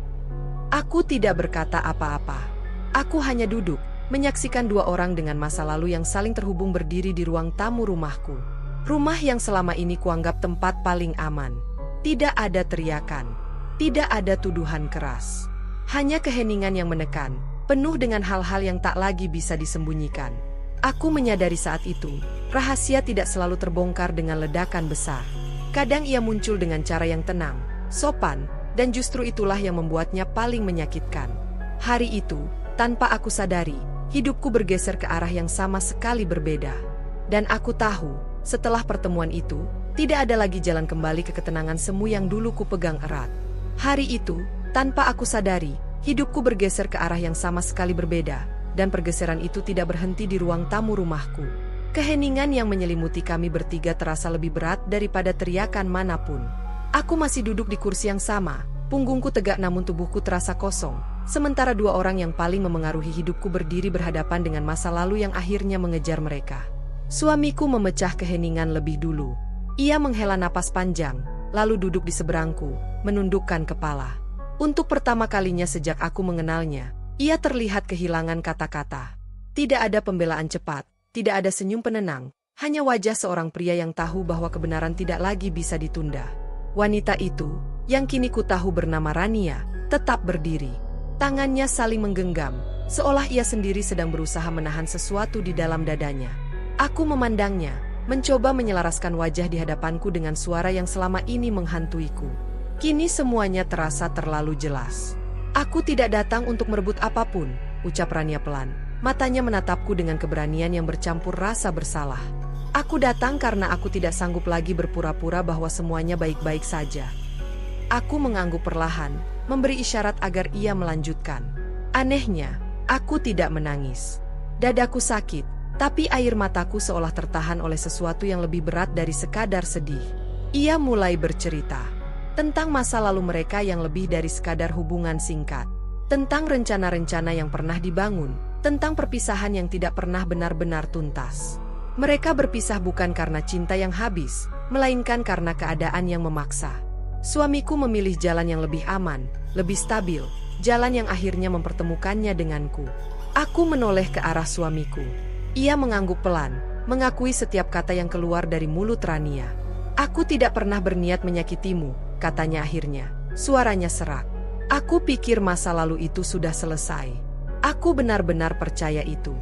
A: Aku tidak berkata apa-apa. Aku hanya duduk, menyaksikan dua orang dengan masa lalu yang saling terhubung berdiri di ruang tamu rumahku. Rumah yang selama ini kuanggap tempat paling aman. Tidak ada teriakan, tidak ada tuduhan keras. Hanya keheningan yang menekan, penuh dengan hal-hal yang tak lagi bisa disembunyikan. Aku menyadari saat itu, rahasia tidak selalu terbongkar dengan ledakan besar. Kadang ia muncul dengan cara yang tenang, sopan, dan justru itulah yang membuatnya paling menyakitkan. Hari itu, tanpa aku sadari, hidupku bergeser ke arah yang sama sekali berbeda. Dan aku tahu, setelah pertemuan itu, tidak ada lagi jalan kembali ke ketenangan semu yang dulu kupegang erat. Hari itu, tanpa aku sadari, hidupku bergeser ke arah yang sama sekali berbeda, dan pergeseran itu tidak berhenti di ruang tamu rumahku. Keheningan yang menyelimuti kami bertiga terasa lebih berat daripada teriakan manapun. Aku masih duduk di kursi yang sama, punggungku tegak namun tubuhku terasa kosong, sementara dua orang yang paling memengaruhi hidupku berdiri berhadapan dengan masa lalu yang akhirnya mengejar mereka. Suamiku memecah keheningan lebih dulu. Ia menghela napas panjang, lalu duduk di seberangku, menundukkan kepala. Untuk pertama kalinya sejak aku mengenalnya, ia terlihat kehilangan kata-kata. Tidak ada pembelaan cepat, tidak ada senyum penenang, hanya wajah seorang pria yang tahu bahwa kebenaran tidak lagi bisa ditunda. Wanita itu, yang kini ku tahu bernama Rania, tetap berdiri. Tangannya saling menggenggam, seolah ia sendiri sedang berusaha menahan sesuatu di dalam dadanya. Aku memandangnya, mencoba menyelaraskan wajah di hadapanku dengan suara yang selama ini menghantuiku. Kini semuanya terasa terlalu jelas. "Aku tidak datang untuk merebut apapun," ucap Rania pelan. Matanya menatapku dengan keberanian yang bercampur rasa bersalah. "Aku datang karena aku tidak sanggup lagi berpura-pura bahwa semuanya baik-baik saja." Aku mengangguk perlahan, memberi isyarat agar ia melanjutkan. Anehnya, aku tidak menangis. Dadaku sakit, tapi air mataku seolah tertahan oleh sesuatu yang lebih berat dari sekadar sedih. Ia mulai bercerita tentang masa lalu mereka yang lebih dari sekadar hubungan singkat. Tentang rencana-rencana yang pernah dibangun, tentang perpisahan yang tidak pernah benar-benar tuntas. Mereka berpisah bukan karena cinta yang habis, melainkan karena keadaan yang memaksa. Suamiku memilih jalan yang lebih aman, lebih stabil, jalan yang akhirnya mempertemukannya denganku. Aku menoleh ke arah suamiku. Ia mengangguk pelan, mengakui setiap kata yang keluar dari mulut Rania. Aku tidak pernah berniat menyakitimu, katanya akhirnya. Suaranya serak. Aku pikir masa lalu itu sudah selesai. Aku benar-benar percaya itu.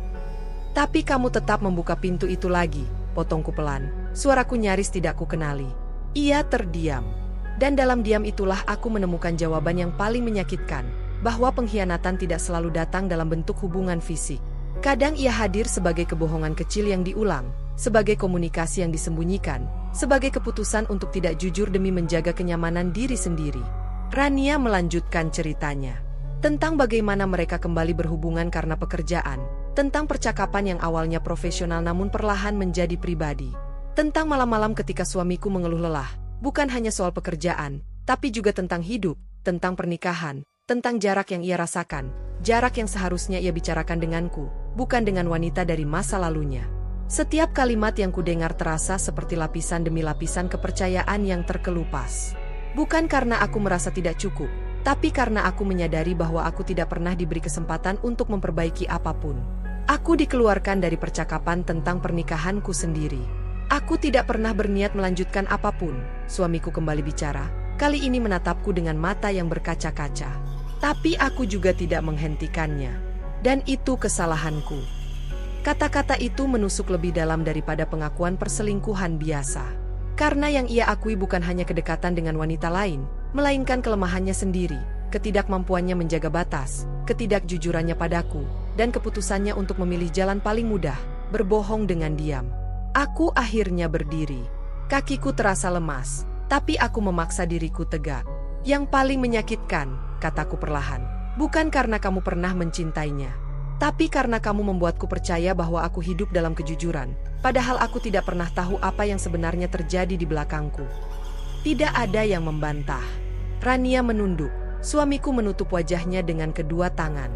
A: Tapi kamu tetap membuka pintu itu lagi, potongku pelan. Suaraku nyaris tidak kukenali. Ia terdiam. Dan dalam diam itulah aku menemukan jawaban yang paling menyakitkan, bahwa pengkhianatan tidak selalu datang dalam bentuk hubungan fisik. Kadang ia hadir sebagai kebohongan kecil yang diulang, sebagai komunikasi yang disembunyikan, sebagai keputusan untuk tidak jujur demi menjaga kenyamanan diri sendiri. Rania melanjutkan ceritanya tentang bagaimana mereka kembali berhubungan karena pekerjaan, tentang percakapan yang awalnya profesional namun perlahan menjadi pribadi, tentang malam-malam ketika suamiku mengeluh lelah, bukan hanya soal pekerjaan, tapi juga tentang hidup, tentang pernikahan, tentang jarak yang ia rasakan, jarak yang seharusnya ia bicarakan denganku, bukan dengan wanita dari masa lalunya. Setiap kalimat yang kudengar terasa seperti lapisan demi lapisan kepercayaan yang terkelupas. Bukan karena aku merasa tidak cukup, tapi karena aku menyadari bahwa aku tidak pernah diberi kesempatan untuk memperbaiki apapun. Aku dikeluarkan dari percakapan tentang pernikahanku sendiri. Aku tidak pernah berniat melanjutkan apapun. Suamiku kembali bicara, kali ini menatapku dengan mata yang berkaca-kaca. Tapi aku juga tidak menghentikannya. Dan itu kesalahanku. Kata-kata itu menusuk lebih dalam daripada pengakuan perselingkuhan biasa. Karena yang ia akui bukan hanya kedekatan dengan wanita lain, melainkan kelemahannya sendiri, ketidakmampuannya menjaga batas, ketidakjujurannya padaku, dan keputusannya untuk memilih jalan paling mudah, berbohong dengan diam. Aku akhirnya berdiri. Kakiku terasa lemas, tapi aku memaksa diriku tegak. Yang paling menyakitkan, kataku perlahan, bukan karena kamu pernah mencintainya, tapi karena kamu membuatku percaya bahwa aku hidup dalam kejujuran, padahal aku tidak pernah tahu apa yang sebenarnya terjadi di belakangku. Tidak ada yang membantah. Rania menunduk, suamiku menutup wajahnya dengan kedua tangan.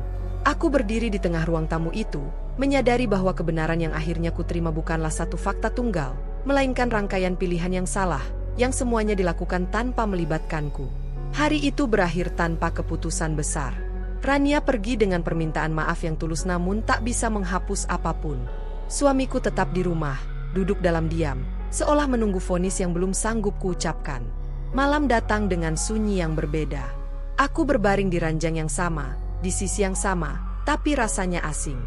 A: Aku berdiri di tengah ruang tamu itu, menyadari bahwa kebenaran yang akhirnya kuterima bukanlah satu fakta tunggal, melainkan rangkaian pilihan yang salah, yang semuanya dilakukan tanpa melibatkanku. Hari itu berakhir tanpa keputusan besar. Rania pergi dengan permintaan maaf yang tulus namun tak bisa menghapus apapun. Suamiku tetap di rumah, duduk dalam diam, seolah menunggu vonis yang belum sanggup kuucapkan. Malam datang dengan sunyi yang berbeda. Aku berbaring di ranjang yang sama, di sisi yang sama, tapi rasanya asing.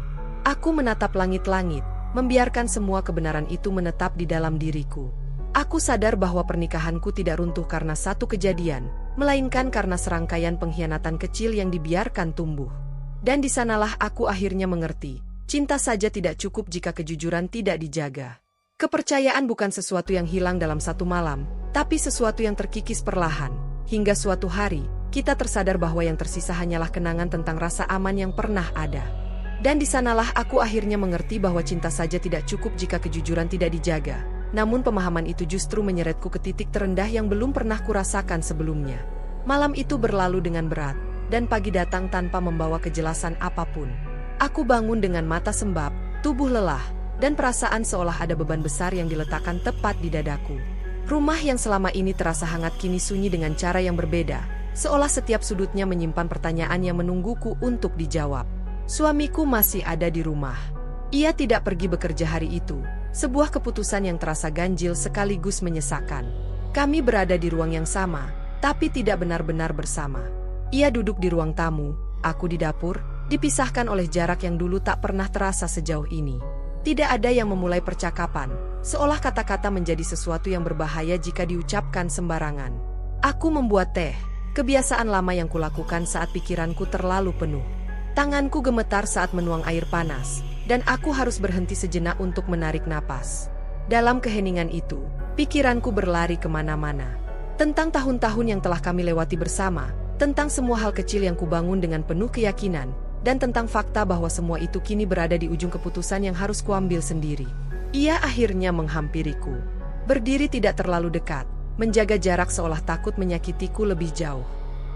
A: Aku menatap langit-langit, membiarkan semua kebenaran itu menetap di dalam diriku. Aku sadar bahwa pernikahanku tidak runtuh karena satu kejadian, melainkan karena serangkaian pengkhianatan kecil yang dibiarkan tumbuh. Dan di sanalah aku akhirnya mengerti, cinta saja tidak cukup jika kejujuran tidak dijaga. Kepercayaan bukan sesuatu yang hilang dalam satu malam, tapi sesuatu yang terkikis perlahan. Hingga suatu hari, kita tersadar bahwa yang tersisa hanyalah kenangan tentang rasa aman yang pernah ada. Dan di sanalah aku akhirnya mengerti bahwa cinta saja tidak cukup jika kejujuran tidak dijaga. Namun pemahaman itu justru menyeretku ke titik terendah yang belum pernah kurasakan sebelumnya. Malam itu berlalu dengan berat, dan pagi datang tanpa membawa kejelasan apapun. Aku bangun dengan mata sembab, tubuh lelah, dan perasaan seolah ada beban besar yang diletakkan tepat di dadaku. Rumah yang selama ini terasa hangat kini sunyi dengan cara yang berbeda, seolah setiap sudutnya menyimpan pertanyaan yang menungguku untuk dijawab. Suamiku masih ada di rumah. Ia tidak pergi bekerja hari itu. Sebuah keputusan yang terasa ganjil sekaligus menyesakan. Kami berada di ruang yang sama, tapi tidak benar-benar bersama. Ia duduk di ruang tamu, aku di dapur, dipisahkan oleh jarak yang dulu tak pernah terasa sejauh ini. Tidak ada yang memulai percakapan, seolah kata-kata menjadi sesuatu yang berbahaya jika diucapkan sembarangan. Aku membuat teh, kebiasaan lama yang kulakukan saat pikiranku terlalu penuh. Tanganku gemetar saat menuang air panas, dan aku harus berhenti sejenak untuk menarik napas. Dalam keheningan itu, pikiranku berlari kemana-mana. Tentang tahun-tahun yang telah kami lewati bersama, tentang semua hal kecil yang kubangun dengan penuh keyakinan, dan tentang fakta bahwa semua itu kini berada di ujung keputusan yang harus kuambil sendiri. Ia akhirnya menghampiriku. Berdiri tidak terlalu dekat, menjaga jarak seolah takut menyakitiku lebih jauh.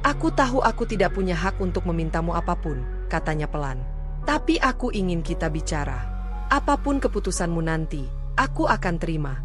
A: Aku tahu aku tidak punya hak untuk memintamu apapun, katanya pelan. Tapi aku ingin kita bicara. Apapun keputusanmu nanti, aku akan terima.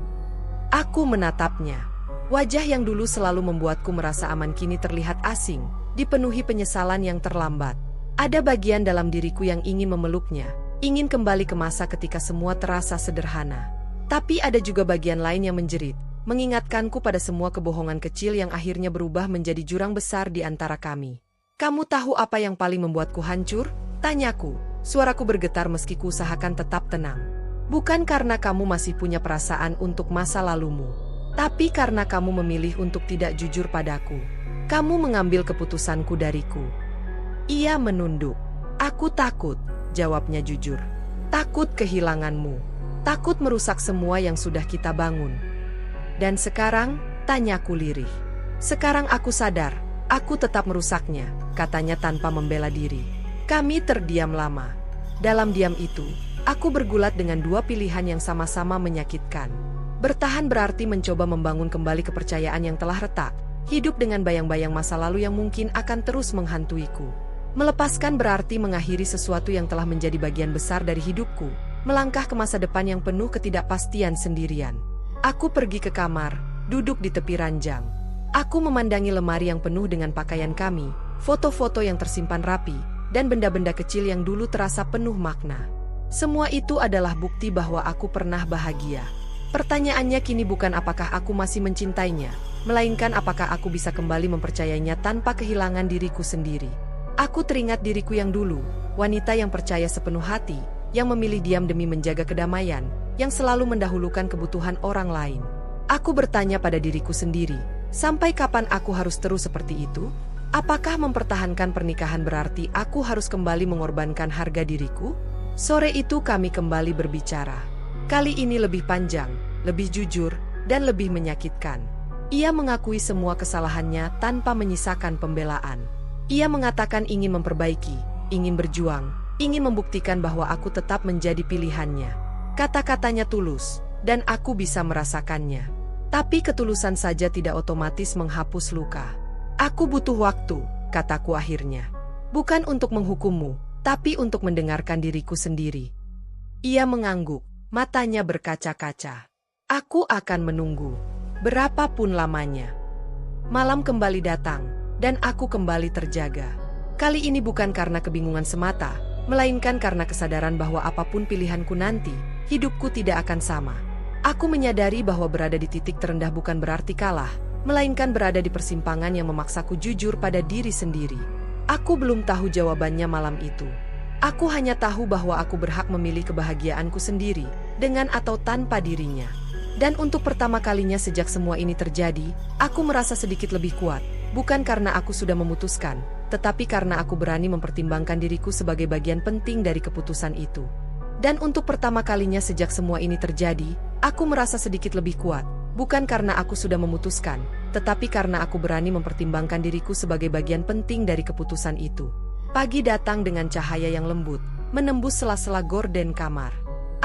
A: Aku menatapnya. Wajah yang dulu selalu membuatku merasa aman kini terlihat asing, dipenuhi penyesalan yang terlambat. Ada bagian dalam diriku yang ingin memeluknya, ingin kembali ke masa ketika semua terasa sederhana. Tapi ada juga bagian lain yang menjerit, mengingatkanku pada semua kebohongan kecil yang akhirnya berubah menjadi jurang besar di antara kami. Kamu tahu apa yang paling membuatku hancur? Tanyaku. Suaraku bergetar meski kuusahakan tetap tenang. Bukan karena kamu masih punya perasaan untuk masa lalumu, tapi karena kamu memilih untuk tidak jujur padaku. Kamu mengambil keputusanku dariku. Ia menunduk. Aku takut, jawabnya jujur. Takut kehilanganmu. Takut merusak semua yang sudah kita bangun. Dan sekarang, tanyaku lirih. Sekarang aku sadar, aku tetap merusaknya, katanya tanpa membela diri. Kami terdiam lama. Dalam diam itu, aku bergulat dengan dua pilihan yang sama-sama menyakitkan. Bertahan berarti mencoba membangun kembali kepercayaan yang telah retak, hidup dengan bayang-bayang masa lalu yang mungkin akan terus menghantuiku. Melepaskan berarti mengakhiri sesuatu yang telah menjadi bagian besar dari hidupku, melangkah ke masa depan yang penuh ketidakpastian sendirian. Aku pergi ke kamar, duduk di tepi ranjang. Aku memandangi lemari yang penuh dengan pakaian kami, foto-foto yang tersimpan rapi, dan benda-benda kecil yang dulu terasa penuh makna. Semua itu adalah bukti bahwa aku pernah bahagia. Pertanyaannya kini bukan apakah aku masih mencintainya, melainkan apakah aku bisa kembali mempercayainya tanpa kehilangan diriku sendiri. Aku teringat diriku yang dulu, wanita yang percaya sepenuh hati, yang memilih diam demi menjaga kedamaian, yang selalu mendahulukan kebutuhan orang lain. Aku bertanya pada diriku sendiri, sampai kapan aku harus terus seperti itu? Apakah mempertahankan pernikahan berarti aku harus kembali mengorbankan harga diriku? Sore itu kami kembali berbicara. Kali ini lebih panjang, lebih jujur, dan lebih menyakitkan. Ia mengakui semua kesalahannya tanpa menyisakan pembelaan. Ia mengatakan ingin memperbaiki, ingin berjuang, ingin membuktikan bahwa aku tetap menjadi pilihannya. Kata-katanya tulus, dan aku bisa merasakannya. Tapi ketulusan saja tidak otomatis menghapus luka. Aku butuh waktu, kataku akhirnya. Bukan untuk menghukummu, tapi untuk mendengarkan diriku sendiri. Ia mengangguk, matanya berkaca-kaca. Aku akan menunggu, berapapun lamanya. Malam kembali datang, dan aku kembali terjaga. Kali ini bukan karena kebingungan semata, melainkan karena kesadaran bahwa apapun pilihanku nanti, hidupku tidak akan sama. Aku menyadari bahwa berada di titik terendah bukan berarti kalah, melainkan berada di persimpangan yang memaksaku jujur pada diri sendiri. Aku belum tahu jawabannya malam itu. Aku hanya tahu bahwa aku berhak memilih kebahagiaanku sendiri, dengan atau tanpa dirinya. Dan untuk pertama kalinya sejak semua ini terjadi, aku merasa sedikit lebih kuat, bukan karena aku sudah memutuskan, tetapi karena aku berani mempertimbangkan diriku sebagai bagian penting dari keputusan itu. Dan untuk pertama kalinya sejak semua ini terjadi, aku merasa sedikit lebih kuat, bukan karena aku sudah memutuskan, tetapi karena aku berani mempertimbangkan diriku sebagai bagian penting dari keputusan itu. Pagi datang dengan cahaya yang lembut, menembus sela-sela gorden kamar.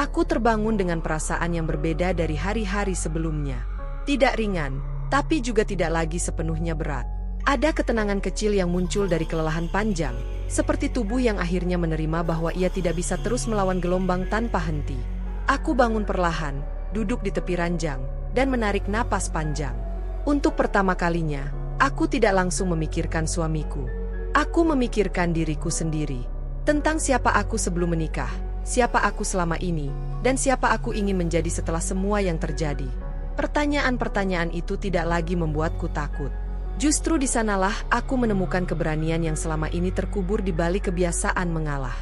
A: Aku terbangun dengan perasaan yang berbeda dari hari-hari sebelumnya. Tidak ringan, tapi juga tidak lagi sepenuhnya berat. Ada ketenangan kecil yang muncul dari kelelahan panjang, seperti tubuh yang akhirnya menerima bahwa ia tidak bisa terus melawan gelombang tanpa henti. Aku bangun perlahan, duduk di tepi ranjang, dan menarik napas panjang. Untuk pertama kalinya, aku tidak langsung memikirkan suamiku. Aku memikirkan diriku sendiri, tentang siapa aku sebelum menikah, siapa aku selama ini, dan siapa aku ingin menjadi setelah semua yang terjadi. Pertanyaan-pertanyaan itu tidak lagi membuatku takut. Justru di sanalah aku menemukan keberanian yang selama ini terkubur di balik kebiasaan mengalah.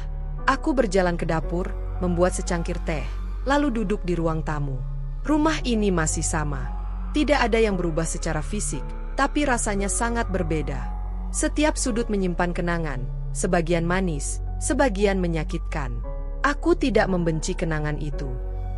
A: Aku berjalan ke dapur, membuat secangkir teh, lalu duduk di ruang tamu. Rumah ini masih sama. Tidak ada yang berubah secara fisik, tapi rasanya sangat berbeda. Setiap sudut menyimpan kenangan, sebagian manis, sebagian menyakitkan. Aku tidak membenci kenangan itu.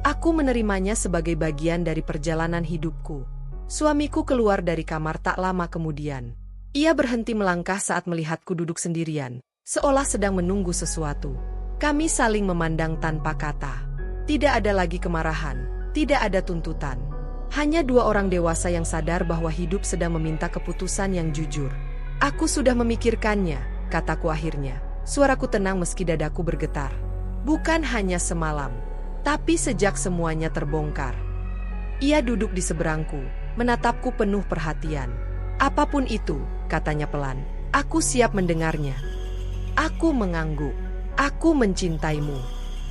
A: Aku menerimanya sebagai bagian dari perjalanan hidupku. Suamiku keluar dari kamar tak lama kemudian. Ia berhenti melangkah saat melihatku duduk sendirian, seolah sedang menunggu sesuatu. Kami saling memandang tanpa kata. Tidak ada lagi kemarahan, tidak ada tuntutan. Hanya dua orang dewasa yang sadar bahwa hidup sedang meminta keputusan yang jujur. Aku sudah memikirkannya, kataku akhirnya. Suaraku tenang meski dadaku bergetar. Bukan hanya semalam, tapi sejak semuanya terbongkar. Ia duduk di seberangku, menatapku penuh perhatian. Apapun itu, katanya pelan, aku siap mendengarnya. Aku mengangguk. Aku mencintaimu.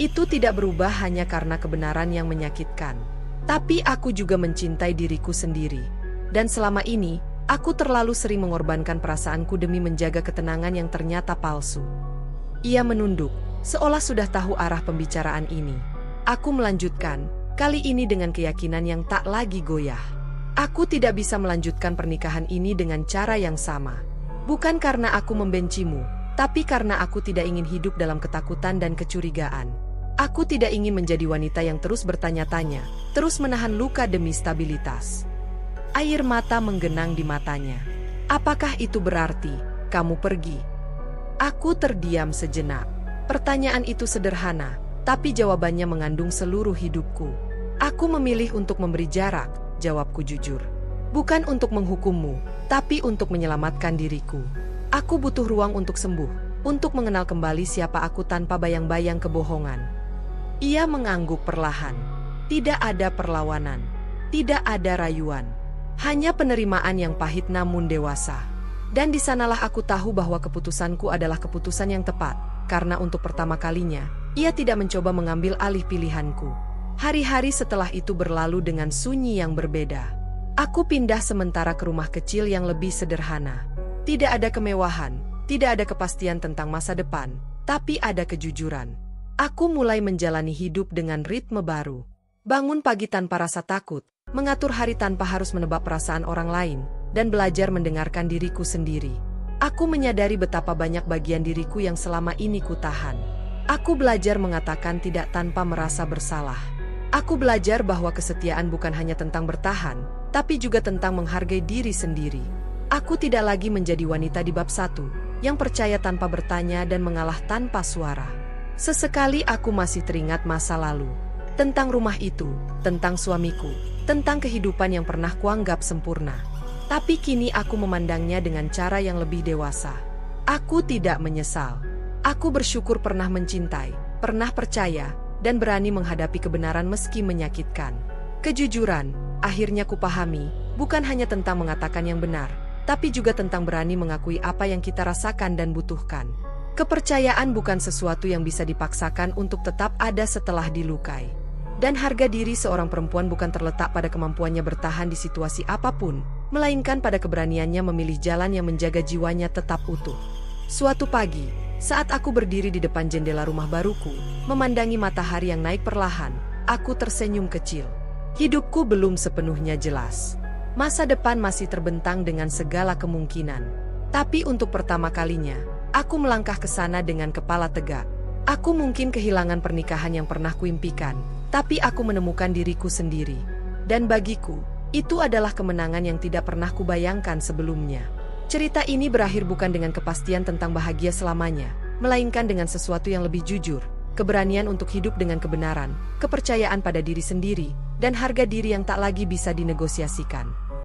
A: Itu tidak berubah hanya karena kebenaran yang menyakitkan. Tapi aku juga mencintai diriku sendiri. Dan selama ini, aku terlalu sering mengorbankan perasaanku demi menjaga ketenangan yang ternyata palsu. Ia menunduk, seolah sudah tahu arah pembicaraan ini. Aku melanjutkan, kali ini dengan keyakinan yang tak lagi goyah. Aku tidak bisa melanjutkan pernikahan ini dengan cara yang sama. Bukan karena aku membencimu, tapi karena aku tidak ingin hidup dalam ketakutan dan kecurigaan. Aku tidak ingin menjadi wanita yang terus bertanya-tanya, terus menahan luka demi stabilitas. Air mata menggenang di matanya. Apakah itu berarti kamu pergi? Aku terdiam sejenak. Pertanyaan itu sederhana, tapi jawabannya mengandung seluruh hidupku. Aku memilih untuk memberi jarak, jawabku jujur. Bukan untuk menghukummu, tapi untuk menyelamatkan diriku. Aku butuh ruang untuk sembuh, untuk mengenal kembali siapa aku tanpa bayang-bayang kebohongan. Ia mengangguk perlahan. Tidak ada perlawanan, tidak ada rayuan. Hanya penerimaan yang pahit namun dewasa. Dan di sanalah aku tahu bahwa keputusanku adalah keputusan yang tepat, karena untuk pertama kalinya, ia tidak mencoba mengambil alih pilihanku. Hari-hari setelah itu berlalu dengan sunyi yang berbeda. Aku pindah sementara ke rumah kecil yang lebih sederhana. Tidak ada kemewahan, tidak ada kepastian tentang masa depan, tapi ada kejujuran. Aku mulai menjalani hidup dengan ritme baru. Bangun pagi tanpa rasa takut, mengatur hari tanpa harus menebak perasaan orang lain, dan belajar mendengarkan diriku sendiri. Aku menyadari betapa banyak bagian diriku yang selama ini kutahan. Aku belajar mengatakan tidak tanpa merasa bersalah. Aku belajar bahwa kesetiaan bukan hanya tentang bertahan, tapi juga tentang menghargai diri sendiri. Aku tidak lagi menjadi wanita di bab 1, yang percaya tanpa bertanya dan mengalah tanpa suara. Sesekali aku masih teringat masa lalu. Tentang rumah itu, tentang suamiku, tentang kehidupan yang pernah kuanggap sempurna. Tapi kini aku memandangnya dengan cara yang lebih dewasa. Aku tidak menyesal. Aku bersyukur pernah mencintai, pernah percaya, dan berani menghadapi kebenaran meski menyakitkan. Kejujuran, akhirnya kupahami, bukan hanya tentang mengatakan yang benar, tapi juga tentang berani mengakui apa yang kita rasakan dan butuhkan. Kepercayaan bukan sesuatu yang bisa dipaksakan untuk tetap ada setelah dilukai. Dan harga diri seorang perempuan bukan terletak pada kemampuannya bertahan di situasi apapun, melainkan pada keberaniannya memilih jalan yang menjaga jiwanya tetap utuh. Suatu pagi, saat aku berdiri di depan jendela rumah baruku, memandangi matahari yang naik perlahan, aku tersenyum kecil. Hidupku belum sepenuhnya jelas. Masa depan masih terbentang dengan segala kemungkinan. Tapi untuk pertama kalinya, aku melangkah ke sana dengan kepala tegak. Aku mungkin kehilangan pernikahan yang pernah kuimpikan, tapi aku menemukan diriku sendiri. Dan bagiku, itu adalah kemenangan yang tidak pernah kubayangkan sebelumnya. Cerita ini berakhir bukan dengan kepastian tentang bahagia selamanya, melainkan dengan sesuatu yang lebih jujur, keberanian untuk hidup dengan kebenaran, kepercayaan pada diri sendiri, dan harga diri yang tak lagi bisa dinegosiasikan.